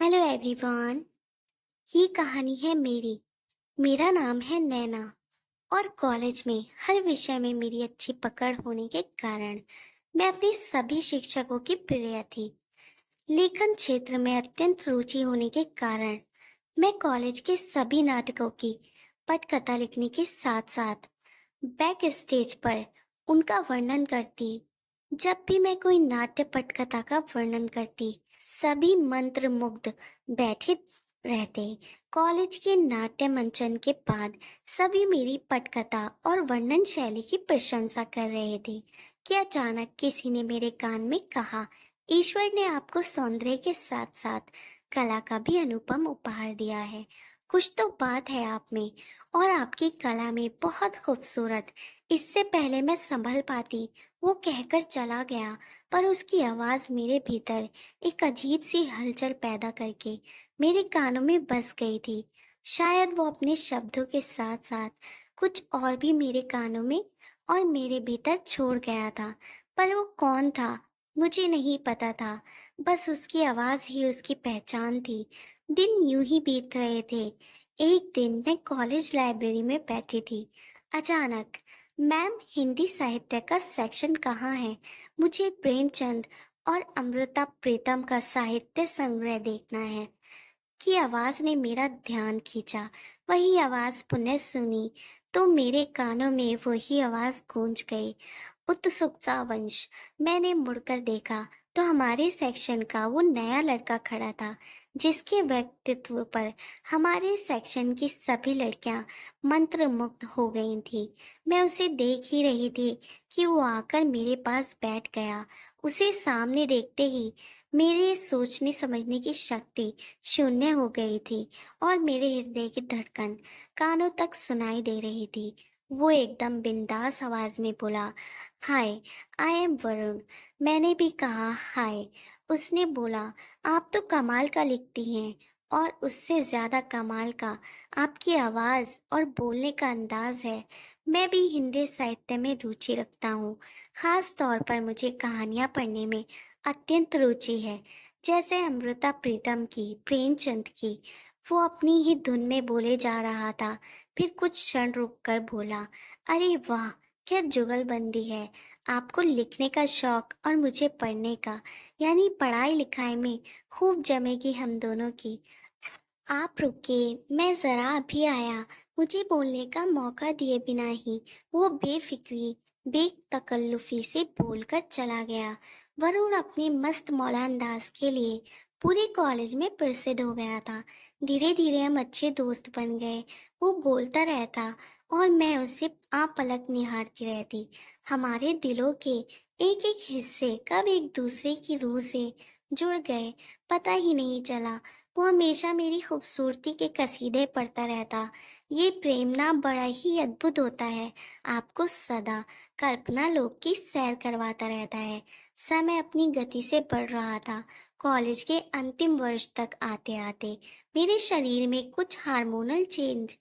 Hello everyone. ये कहानी है मेरी। मेरा नाम है नैना और कॉलेज में हर विषय में मेरी अच्छी पकड़ होने के कारण मैं अपनी सभी शिक्षकों की प्रिय थी। लेखन क्षेत्र में अत्यंत रुचि होने के कारण मैं कॉलेज के सभी नाटकों की पटकथा लिखने के साथ साथ बैक स्टेज पर उनका वर्णन करती। जब भी मैं कोई नाट्य पटकथा का वर्णन करती, सभी मंत्र मुग्ध बैठे रहते। कॉलेज के नाट्य मंचन के बाद सभी मेरी पटकथा और वर्णन शैली की प्रशंसा कर रहे थे कि अचानक किसी ने मेरे कान में कहा, ईश्वर ने आपको सौंदर्य के साथ साथ कला का भी अनुपम उपहार दिया है। कुछ तो बात है आप में और आपकी कला में बहुत खूबसूरत। इससे पहले मैं संभल पाती, वो कहकर चला गया, पर उसकी आवाज़ मेरे भीतर एक अजीब सी हलचल पैदा करके मेरे कानों में बस गई थी। शायद वो अपने शब्दों के साथ साथ कुछ और भी मेरे कानों में और मेरे भीतर छोड़ गया था। पर वो कौन था मुझे नहीं पता था, बस उसकी आवाज़ ही उसकी पहचान थी। दिन यूं ही बीत रहे थे। एक दिन मैं कॉलेज लाइब्रेरी में बैठी थी। अचानक, मैम हिंदी साहित्य का सेक्शन कहाँ है? मुझे प्रेमचंद और अमृता प्रीतम का साहित्य संग्रह देखना है की आवाज ने मेरा ध्यान खींचा। वही आवाज पुनः सुनी तो मेरे कानों में वही आवाज गूंज गई, उत्सुकता वंश। मैंने मुड़कर देखा तो हमारे सेक्शन का वो नया लड़का खड़ा था, जिसके व्यक्तित्व पर हमारे सेक्शन की सभी लड़कियां मंत्रमुग्ध हो गई थी। मैं उसे देख ही रही थी कि वो आकर मेरे पास बैठ गया। उसे सामने देखते ही मेरे सोचने समझने की शक्ति शून्य हो गई थी और मेरे हृदय की धड़कन कानों तक सुनाई दे रही थी। वो एकदम बिंदास आवाज में बोला, हाय, आई एम वरुण। मैंने भी कहा हाय। उसने बोला, आप तो कमाल का लिखती हैं, और उससे ज्यादा कमाल का आपकी आवाज और बोलने का अंदाज है। मैं भी हिंदी साहित्य में रुचि रखता हूँ। खास तौर पर मुझे कहानियाँ पढ़ने में अत्यंत रुचि है, जैसे अमृता प्रीतम की, प्रेमचंद की। वो अपनी ही धुन में बोले जा रहा था, फिर कुछ क्षण रुककर बोला, अरे वाह, क्या जुगलबंदी है। आपको लिखने का शौक और मुझे पढ़ने का, यानी पढ़ाई लिखाई में खूब जमेगी हम दोनों की। आप रुकिए, मैं जरा अभी आया। मुझे बोलने का मौका दिए बिना ही वो बेफिक्री बेतकल्लुफी से बोलकर चला गया। वरुण अपने मस्त मौला अंदाज के लिए पूरे कॉलेज में प्रसिद्ध हो गया था। धीरे धीरे हम अच्छे दोस्त बन गए। वो बोलता रहता और मैं उसे आप पलक निहारती रहती। हमारे दिलों के एक एक हिस्से कब एक दूसरे की रूह से जुड़ गए, पता ही नहीं चला। वो हमेशा मेरी खूबसूरती के कसीदे पढ़ता रहता। ये प्रेम ना बड़ा ही अद्भुत होता है, आपको सदा कल्पना लोक की सैर करवाता रहता है। समय अपनी गति से बढ़ रहा था। कॉलेज के अंतिम वर्ष तक आते आते मेरे शरीर में कुछ हार्मोनल चेंज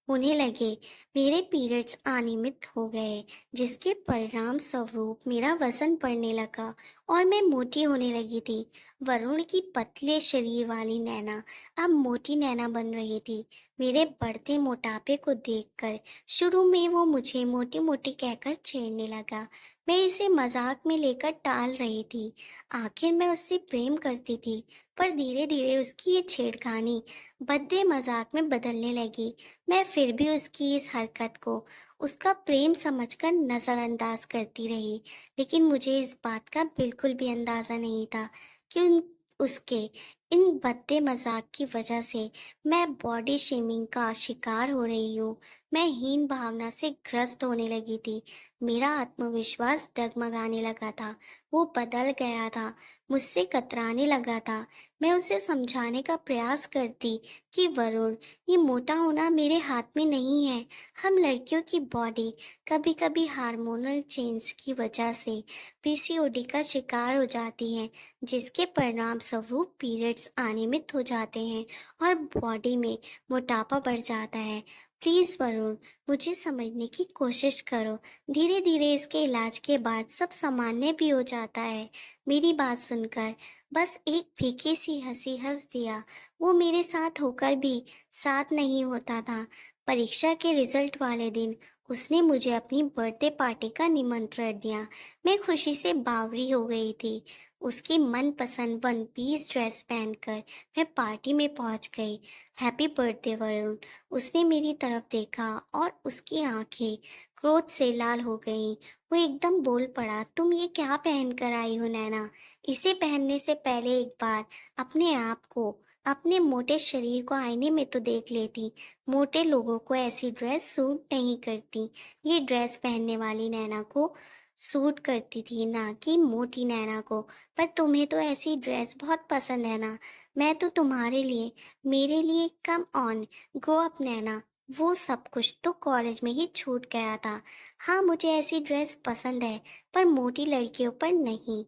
होने लगे। मेरे पीरियड्स अनियमित हो गए, जिसके परिणाम स्वरूप मेरा वजन बढ़ने लगा और मैं मोटी होने लगी थी। वरुण की पतले शरीर वाली नैना अब मोटी नैना बन रही थी। मेरे बढ़ते मोटापे को देखकर शुरू में वो मुझे मोटी मोटी कहकर छेड़ने लगा। मैं इसे मजाक में लेकर टाल रही थी। आखिर मैं उससे प्रेम करती थी, पर धीरे धीरे उसकी ये छेड़खानी भद्दे मजाक में बदलने लगी। मैं फिर भी उसकी इस हरकत को उसका प्रेम समझकर नजरअंदाज करती रही, लेकिन मुझे इस बात का बिल्कुल भी अंदाजा नहीं था कि उसके इन भद्दे मजाक की वजह से मैं बॉडी शेमिंग का शिकार हो रही हूँ। मैं हीन भावना से ग्रस्त होने लगी थी। मेरा आत्मविश्वास डगमगाने लगा था। वो बदल गया था, मुझसे कतराने लगा था। मैं उसे समझाने का प्रयास करती कि वरुण, ये मोटा होना मेरे हाथ में नहीं है। हम लड़कियों की बॉडी कभी कभी हार्मोनल चेंज की वजह से पीसीओडी का शिकार हो जाती है, जिसके परिणाम स्वरूप पीरियड्स अनियमित हो जाते हैं और बॉडी में मोटापा बढ़ जाता है। प्लीज़ वरुण, मुझे समझने की कोशिश करो। धीरे धीरे इसके इलाज के बाद सब सामान्य भी हो जाता है। मेरी बात सुनकर बस एक फीकी सी हंसी हंस दिया। वो मेरे साथ होकर भी साथ नहीं होता था। परीक्षा के रिजल्ट वाले दिन उसने मुझे अपनी बर्थडे पार्टी का निमंत्रण दिया। मैं खुशी से बावरी हो गई थी। उसकी मनपसंद वन पीस ड्रेस पहनकर मैं पार्टी में पहुंच गई। Happy birthday Varun. उसने मेरी तरफ देखा और उसकी आंखें क्रोध से लाल हो गईं। वो एकदम बोल पड़ा, तुम ये क्या पहन कर आई हो नैना? इसे पहनने से पहले एक बार अपने आप को, अपने मोटे शरीर को आईने में तो देख लेती। मोटे लोगों को ऐसी ड्रेस सूट नहीं करती। ये ड्रेस पहनने वाली नैना को सूट करती थी, ना कि मोटी नैना को। पर तुम्हें तो ऐसी ड्रेस बहुत पसंद है ना। मैं तो तुम्हारे लिए, मेरे लिए, कम ऑन, ग्रो अप नैना। वो सब कुछ तो कॉलेज में ही छूट गया था। हाँ, मुझे ऐसी ड्रेस पसंद है, पर मोटी लड़कियों पर नहीं।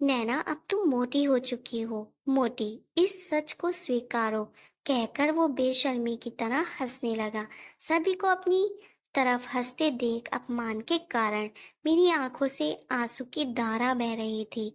नैना, अब तुम मोटी हो चुकी हो। मोटी, इस सच को स्वीकारो। कहकर वो बेशर्मी की तरह हंसने लगा। सभी को अपनी तरफ हंसते देख अपमान के कारण मेरी आंखों से आंसू की धारा बह रही थी।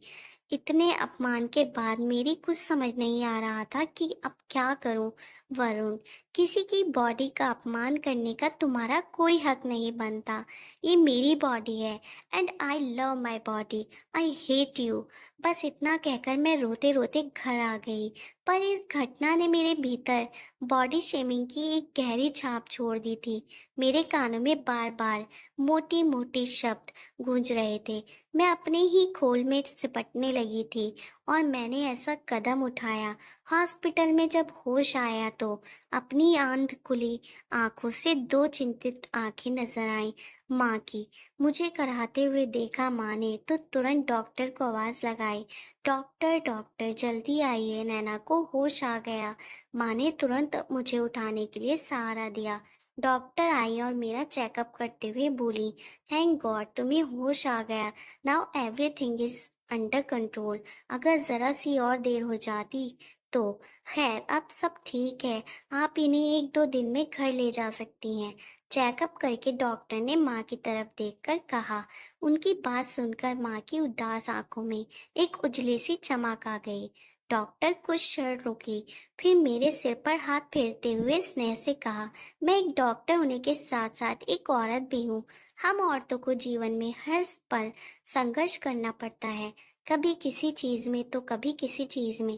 इतने अपमान के बाद मेरी कुछ समझ नहीं आ रहा था कि अब क्या करूं। वरुण, किसी की बॉडी का अपमान करने का तुम्हारा कोई हक नहीं बनता। ये मेरी बॉडी है and I love my body. I hate you. बस इतना कहकर मैं रोते रोते घर आ गई। पर इस घटना ने मेरे भीतर बॉडी शेमिंग की एक गहरी छाप छोड़ दी थी। मेरे कानों में बार बार मोटी मोटी शब्द गूंज रहे थे। मैं अपने ही खोल में सिपटने लगी थी और मैंने ऐसा कदम उठाया। हॉस्पिटल में जब होश आया तो अपनी आंध खुली आंखों से दो चिंतित आंखें नजर आईं, माँ की। मुझे कराहते हुए देखा माँ ने तो तुरंत डॉक्टर को आवाज लगाई, डॉक्टर डॉक्टर जल्दी आइए, नैना को होश आ गया। माँ ने तुरंत मुझे उठाने के लिए सहारा दिया। डॉक्टर आई और मेरा चेकअप करते हुए बोली, थैंक गॉड तुम्हें होश आ गया। Now everything is under control. अगर जरा सी और देर हो जाती तो। खैर, अब सब ठीक है। आप इन्हें एक दो दिन में घर ले जा सकती हैं। चेकअप करके डॉक्टर ने माँ की तरफ देखकर कहा। उनकी बात सुनकर माँ की उदास आंखों में एक उजली सी चमक आ गई। डॉक्टर कुछ क्षण रुकी, फिर मेरे सिर पर हाथ फेरते हुए स्नेह से कहा, मैं एक डॉक्टर होने के साथ साथ एक औरत भी हूँ। हम औरतों को जीवन में हर पल संघर्ष करना पड़ता है, कभी किसी चीज में तो कभी किसी चीज में।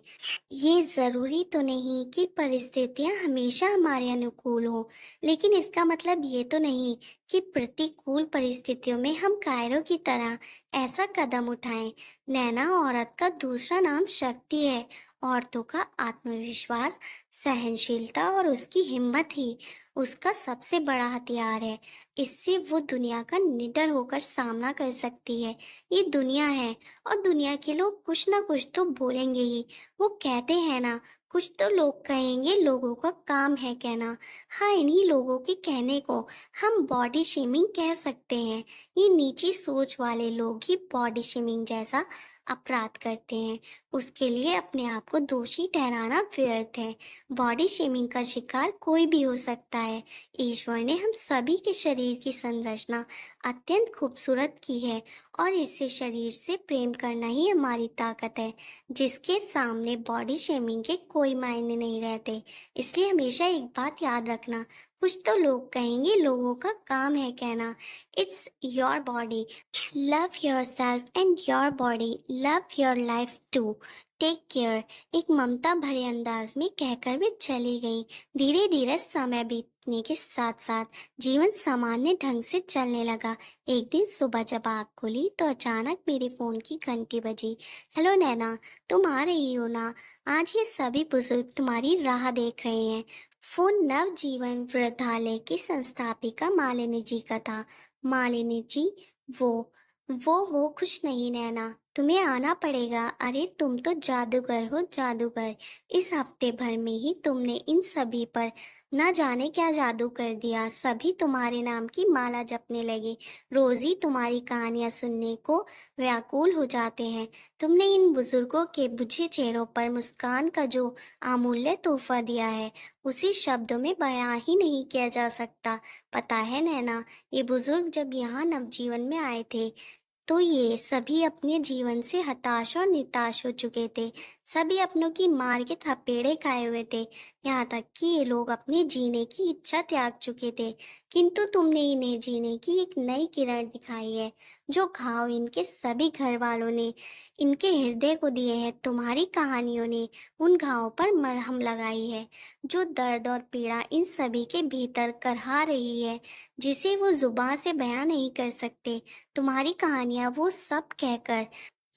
ये जरूरी तो नहीं कि परिस्थितियां हमेशा हमारे अनुकूल हो, लेकिन इसका मतलब ये तो नहीं कि प्रतिकूल परिस्थितियों में हम कायरों की तरह ऐसा कदम उठाएं। नैना औरत का दूसरा नाम शक्ति है। औरतों का आत्मविश्वास, सहनशीलता और उसकी हिम्मत ही उसका सबसे बड़ा हथियार है। इससे वो दुनिया का निडर होकर सामना कर सकती है। ये दुनिया है और दुनिया के लोग कुछ ना कुछ तो बोलेंगे ही। वो कहते हैं ना, कुछ तो लोग कहेंगे, लोगों का काम है कहना। हाँ, इन्हीं लोगों के कहने को हम बॉडी शेमिंग कह सकते हैं। ये नीची सोच वाले लोग ही बॉडी शेमिंग जैसा अपराध करते हैं। उसके लिए अपने आप को दोषी ठहराना व्यर्थ है। बॉडी शेमिंग का शिकार कोई भी हो सकता है। ईश्वर ने हम सभी के शरीर की संरचना अत्यंत खूबसूरत की है और इससे शरीर से प्रेम करना ही हमारी ताकत है, जिसके सामने बॉडी शेमिंग के कोई मायने नहीं रहते। इसलिए हमेशा एक बात याद रखना, कुछ तो लोग कहेंगे, लोगों का काम है कहना। It's your body. Love yourself and your body. Love your life too. Take care. एक ममता भरे अंदाज में कहकर वे चली गई। धीरे धीरे समय बीतने के साथ साथ जीवन सामान्य ढंग से चलने लगा। एक दिन सुबह जब आँख खुली तो अचानक मेरे फोन की घंटी बजी। हेलो नैना, तुम आ रही हो ना? आज ये सभी बुजुर्ग तुम्हारी राह देख रहे हैं। फोन नवजीवन वृद्धालय की संस्थापिका मालिनी जी का था। मालिनी जी, वो वो कुछ नहीं नैना, तुम्हें आना पड़ेगा। अरे तुम तो जादूगर हो, जादूगर। इस हफ्ते भर में ही तुमने इन सभी पर न जाने क्या जादू कर दिया। सभी तुम्हारे नाम की माला जपने लगे। रोज ही तुम्हारी कहानियां सुनने को व्याकुल हो जाते हैं। तुमने इन बुजुर्गों के बुझे चेहरों पर मुस्कान का जो अमूल्य तोहफा दिया है, उसी शब्दों में बयां ही नहीं किया जा सकता। पता है नैना, ये बुजुर्ग जब यहाँ नवजीवन में आए थे, तो ये सभी अपने जीवन से हताश और निराश हो चुके थे। सभी अपनों की मार के थपेड़े खाए हुए थे। यहाँ तक कि ये लोग अपने जीने की इच्छा त्याग चुके थे। किंतु तुमने इन्हें जीने की एक नई किरण दिखाई है। जो घाव इनके सभी घर वालों ने इनके हृदय को दिए हैं, तुम्हारी कहानियों ने उन घावों पर मरहम लगाई है। जो दर्द और पीड़ा इन सभी के भीतर करहा रही है, जिसे वो जुबान से बयां नहीं कर सकते। तुम्हारी कहानियाँ वो सब कहकर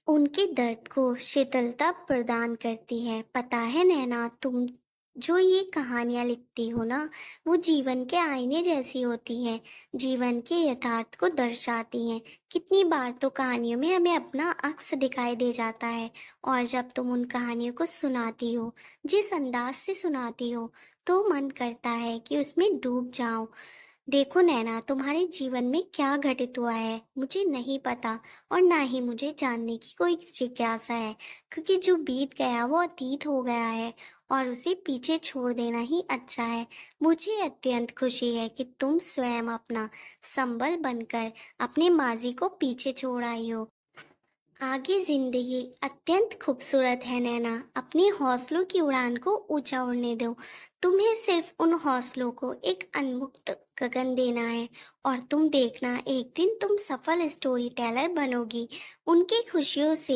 उनके दर्द को शीतलता प्रदान करती है। पता है नैना, तुम जो ये कहानियाँ लिखती हो ना, वो जीवन के आईने जैसी होती हैं। जीवन के यथार्थ को दर्शाती हैं। कितनी बार तो कहानियों में हमें अपना अक्स दिखाई दे जाता है। और जब तुम उन कहानियों को सुनाती हो, जिस अंदाज से सुनाती हो, तो मन करता है कि उसमें डूब जाओ। देखो नैना, तुम्हारे जीवन में क्या घटित हुआ है मुझे नहीं पता, और ना ही मुझे जानने की कोई जिज्ञासा है, क्योंकि जो बीत गया वो अतीत हो गया है और उसे पीछे छोड़ देना ही अच्छा है। मुझे अत्यंत खुशी है कि तुम स्वयं अपना संबल बनकर अपने माजी को पीछे छोड़ आई हो। आगे जिंदगी अत्यंत खूबसूरत है नैना, अपने हौसलों की उड़ान को ऊंचा उड़ने दो। तुम्हें सिर्फ उन हौसलों को एक अनमुक्त गगन देना है, और तुम देखना एक दिन तुम सफल स्टोरी टेलर बनोगी। उनकी खुशियों से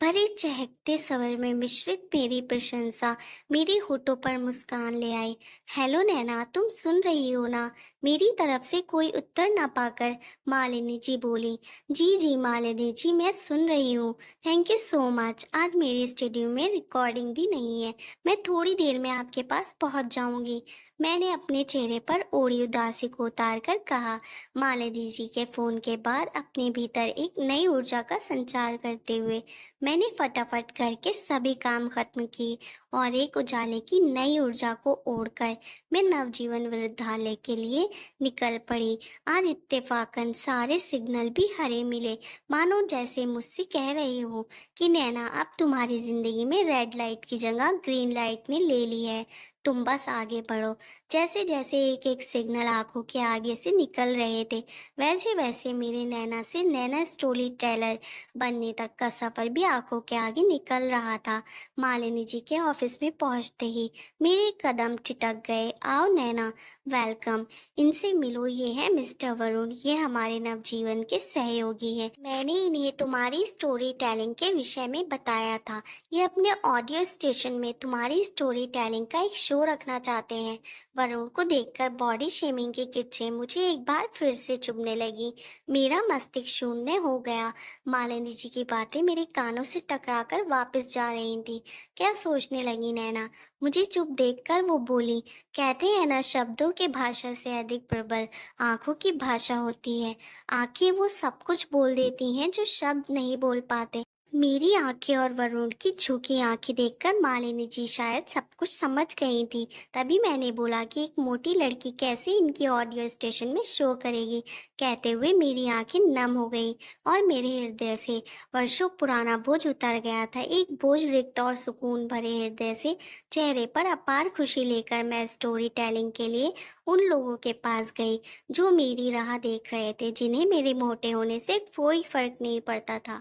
भरे चहकते स्वर में मिश्रित मेरी प्रशंसा मेरी होठों पर मुस्कान ले आई। हेलो नैना, तुम सुन रही हो ना? मेरी तरफ से कोई उत्तर ना पाकर मालिनी जी बोली। जी जी मालिनी जी, मैं सुन रही हूँ। Thank you so much. आज मेरे स्टूडियो में रिकॉर्डिंग भी नहीं है। मैं थोड़ी देर में आपके पास पहुँच जाऊंगी। मैंने अपने चेहरे पर ओढ़ी उदासी को उतार कर कहा। मालिनी जी के फोन के बाद अपने भीतर एक नई ऊर्जा का संचार करते हुए मैंने फटाफट करके सभी काम खत्म किए और एक उजाले की नई ऊर्जा को ओढ़कर मैं नवजीवन विद्यालय के लिए निकल पड़ी। आज इत्तेफाकन सारे सिग्नल भी हरे मिले, मानो जैसे मुझसे कह रहे हो कि नैना, अब तुम्हारी जिंदगी में रेड लाइट की जगह ग्रीन लाइट ने ले ली है। तुम बस आगे बढ़ो। जैसे जैसे एक एक सिग्नल आंखों के आगे से निकल रहे थे, वैसे वैसे मेरे नैना से नैना स्टोरी टेलर बनने तक का सफर भी आंखों के आगे निकल रहा था। मालिनी जी के ऑफिस में पहुंचते ही मेरे कदम ठिठक गए। आओ नैना, वेलकम। इनसे मिलो, ये है मिस्टर वरुण, ये हमारे नवजीवन के सहयोगी हैं। मैंने इन्हें तुम्हारी स्टोरी टेलिंग के विषय में बताया था। ये अपने ऑडियो स्टेशन में तुम्हारी स्टोरी टेलिंग का एक शो रखना चाहते हैं। वरुण को देखकर बॉडी शेमिंग की किच्चें मुझे एक बार फिर से चुभने लगी। मेरा मस्तिष्क शून्य हो गया। मालिनी जी की बातें मेरे कानों से टकराकर वापस जा रही थी। क्या सोचने लगी नैना? मुझे चुप देखकर वो बोली, कहते हैं ना, शब्दों के भाषा से अधिक प्रबल आंखों की भाषा होती है। आंखें वो सब कुछ बोल देती हैं जो शब्द नहीं बोल पाते। मेरी आंखें और वरुण की झुकी आंखें देखकर मालिनी जी शायद सब कुछ समझ गई थी। तभी मैंने बोला कि एक मोटी लड़की कैसे इनकी ऑडियो स्टेशन में शो करेगी। कहते हुए मेरी आंखें नम हो गई और मेरे हृदय से वर्षों पुराना बोझ उतर गया था। एक बोझ रिक्त और सुकून भरे हृदय से चेहरे पर अपार खुशी लेकर मैं स्टोरी टेलिंग के लिए उन लोगों के पास गई जो मेरी राह देख रहे थे, जिन्हें मेरे मोटे होने से कोई फर्क नहीं पड़ता था।